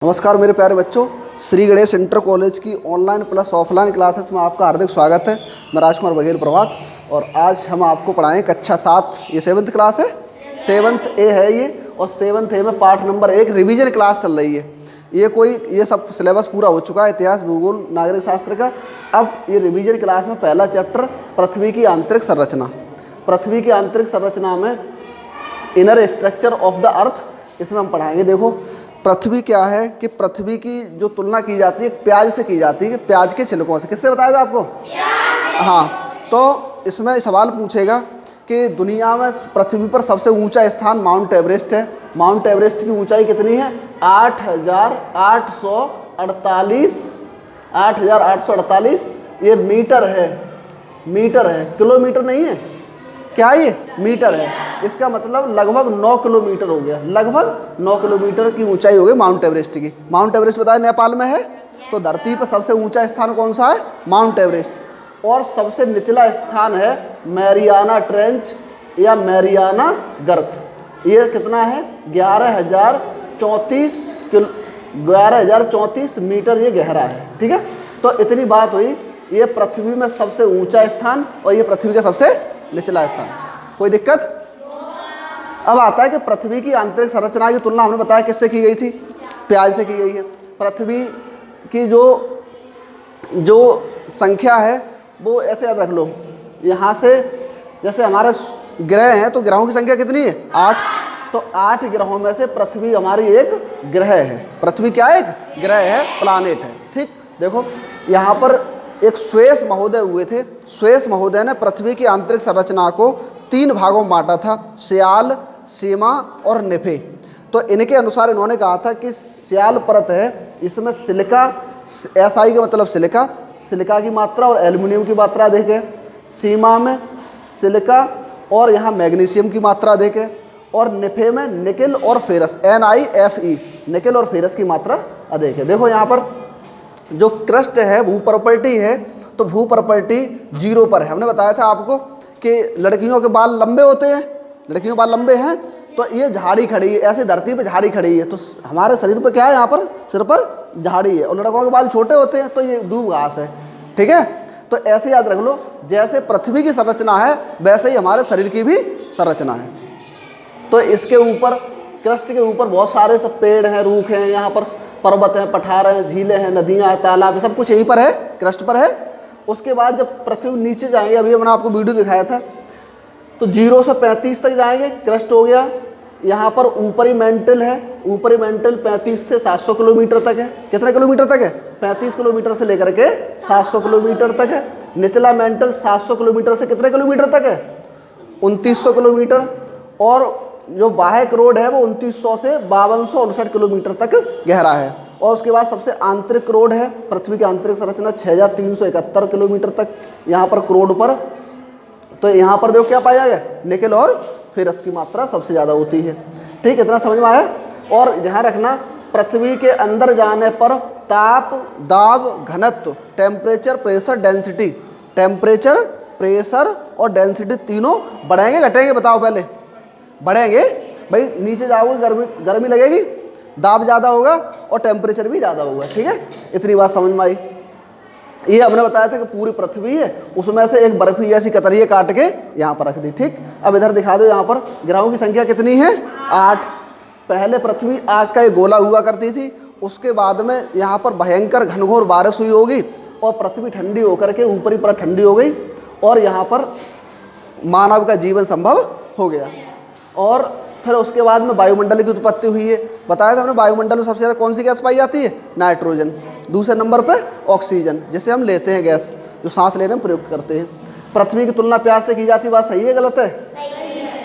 नमस्कार मेरे प्यारे बच्चों, श्री गणेश इंटर कॉलेज की ऑनलाइन प्लस ऑफलाइन क्लासेस में आपका हार्दिक स्वागत है। मैं राजकुमार बघेल प्रभात और आज हम आपको पढ़ाएं कक्षा 7। ये 7th क्लास है, 7th ए है ये। और 7th ए में पार्ट नंबर 1 रिवीजन क्लास चल रही है। ये सब सिलेबस पूरा हो चुका है, इतिहास, भूगोल, नागरिक शास्त्र का। अब ये रिवीजन क्लास में पहला चैप्टर पृथ्वी की आंतरिक संरचना। पृथ्वी की आंतरिक संरचना में inner structure of the earth, इसमें हम पढ़ाएंगे। देखो, पृथ्वी क्या है कि पृथ्वी की जो तुलना की जाती है प्याज से की जाती है, प्याज के छिलकों से। किससे बताया था आपको? हाँ, तो इसमें सवाल पूछेगा कि दुनिया में पृथ्वी पर सबसे ऊंचा स्थान माउंट एवरेस्ट है। माउंट एवरेस्ट की ऊंचाई कितनी है? 8,848 ये मीटर है। मीटर है, किलोमीटर नहीं है। क्या ये? मीटर है। इसका मतलब लगभग 9 किलोमीटर हो गया। लगभग 9 किलोमीटर की ऊंचाई हो गई माउंट एवरेस्ट की। माउंट एवरेस्ट बताया नेपाल में है। तो धरती पर सबसे ऊंचा स्थान कौन सा है? Mount Everest. और सबसे निचला स्थान है मैरियाना ट्रेंच या मैरियाना गर्त। ये कितना है? 11,034 मीटर ये गहरा है। ठीक है, तो इतनी बात हुई। ये पृथ्वी में सबसे ऊंचा स्थान और ये पृथ्वी का सबसे निचला स्थान। कोई दिक्कत? अब आता है कि पृथ्वी की आंतरिक संरचना की तुलना हमने बताया किससे की गई थी? प्याज से की गई है। पृथ्वी की जो संख्या है वो ऐसे याद रख लो। यहाँ से जैसे हमारे ग्रह हैं तो ग्रहों की संख्या कितनी है? 8। तो 8 ग्रहों में से पृथ्वी हमारी एक ग्रह है। पृथ्वी क्या है? एक ग्रह है, प्लानेट है। ठीक, देखो यहाँ पर एक स्वेस महोदय हुए थे। स्वेस महोदय ने पृथ्वी की आंतरिक संरचना को 3 भागों में बांटा था, श्याल, सीमा और निफे। तो इनके अनुसार इन्होंने कहा था कि श्याल परत है, इसमें सिलिका, SI का मतलब सिलिका की मात्रा और एल्युमिनियम की मात्रा देखे। सीमा में सिलिका और यहाँ मैग्नीशियम की मात्रा देखे। और निफे में निकेल और फेरस, NiFe, निकेल और फेरस की मात्रा अधिक है। देखो यहाँ पर जो क्रस्ट है, भू प्रॉपर्टी है, तो भू प्रॉपर्टी 0 पर है। हमने बताया था आपको कि लड़कियों के बाल लंबे होते हैं, लड़कियों के बाल लंबे हैं तो ये झाड़ी खड़ी है, ऐसे धरती पे झाड़ी खड़ी है। तो हमारे शरीर पे क्या है? यहाँ पर सिर पर झाड़ी है। और लड़कों के बाल छोटे होते हैं तो ये दूब घास है। ठीक है, तो ऐसे याद रख लो, जैसे पृथ्वी की संरचना है वैसे ही हमारे शरीर की भी संरचना है। तो इसके ऊपर, क्रस्ट के ऊपर बहुत सारे सब पेड़ हैं, रूख हैं, यहाँ पर पर्वत हैं, पठार हैं, झीलें हैं, नदियाँ हैं, तालाब हैं, सब कुछ यहीं पर है, क्रस्ट पर है। उसके बाद जब पृथ्वी नीचे जाएंगे, अभी मैंने आपको वीडियो दिखाया था, तो 0 से 35 तक जाएंगे, क्रस्ट हो गया। यहाँ पर ऊपरी मेंटल है, ऊपरी मेंटल 35 से 700 किलोमीटर तक है। कितने किलोमीटर तक है? 35 किलोमीटर से लेकर के 700 किलोमीटर तक है। निचला मेंटल 700 किलोमीटर से कितने किलोमीटर तक है? 2900 किलोमीटर। और जो बाह्यक रोड है वो 2900 से 5259 किलोमीटर तक गहरा है। और उसके बाद सबसे आंतरिक रोड है पृथ्वी की आंतरिक संरचना 6371 किलोमीटर तक यहाँ पर क्रोड पर। तो यहाँ पर देखो क्या पाया गया? निकेल और फेरस की मात्रा सबसे ज़्यादा होती है। ठीक, इतना समझ में आया? और ध्यान रखना, पृथ्वी के अंदर जाने पर ताप, दाब, घनत्व, temperature, pressure, density, temperature, pressure और डेंसिटी तीनों बढ़ेंगे घटेंगे? बताओ पहले। बढ़ेंगे भाई, नीचे जाओगे गर्मी लगेगी, दाब ज़्यादा होगा और टेम्परेचर भी ज़्यादा होगा। ठीक है, इतनी बात समझ में आई। ये हमने बताया था कि पूरी पृथ्वी है, उसमें से एक बर्फी जैसी कतरियाँ काट के यहाँ पर रख दी। ठीक, अब इधर दिखा दो, यहाँ पर ग्रहों की संख्या कितनी है? 8। पहले पृथ्वी आग का एक गोला हुआ करती थी, उसके बाद में यहाँ पर भयंकर घनघोर बारिश हुई होगी और पृथ्वी ठंडी होकर के ऊपरी परत ठंडी हो गई और यहाँ पर मानव का जीवन संभव हो गया। और फिर उसके बाद में वायुमंडल की उत्पत्ति हुई है। बताया था हमने, वायुमंडल में सबसे ज़्यादा कौन सी गैस पाई जाती है? नाइट्रोजन। दूसरे नंबर पर ऑक्सीजन, जिसे हम लेते हैं गैस, जो सांस लेने में प्रयुक्त करते हैं। पृथ्वी की तुलना प्याज से की जाती, बात सही है गलत है?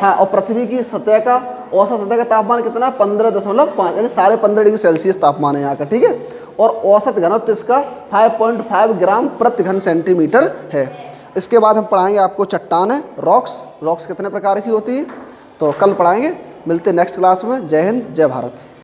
हाँ, और पृथ्वी की सतह का औसत सतह का तापमान कितना? 15.5 यानी 15.5 डिग्री सेल्सियस तापमान है यहाँ का। ठीक है, और औसत घनत्व इसका 5.5 ग्राम प्रति घन सेंटीमीटर है। इसके बाद हम पढ़ाएंगे आपको चट्टानें, रॉक्स कितने प्रकार की होती है, तो कल पढ़ाएंगे। मिलते हैं नेक्स्ट क्लास में। जय हिंद, जय भारत।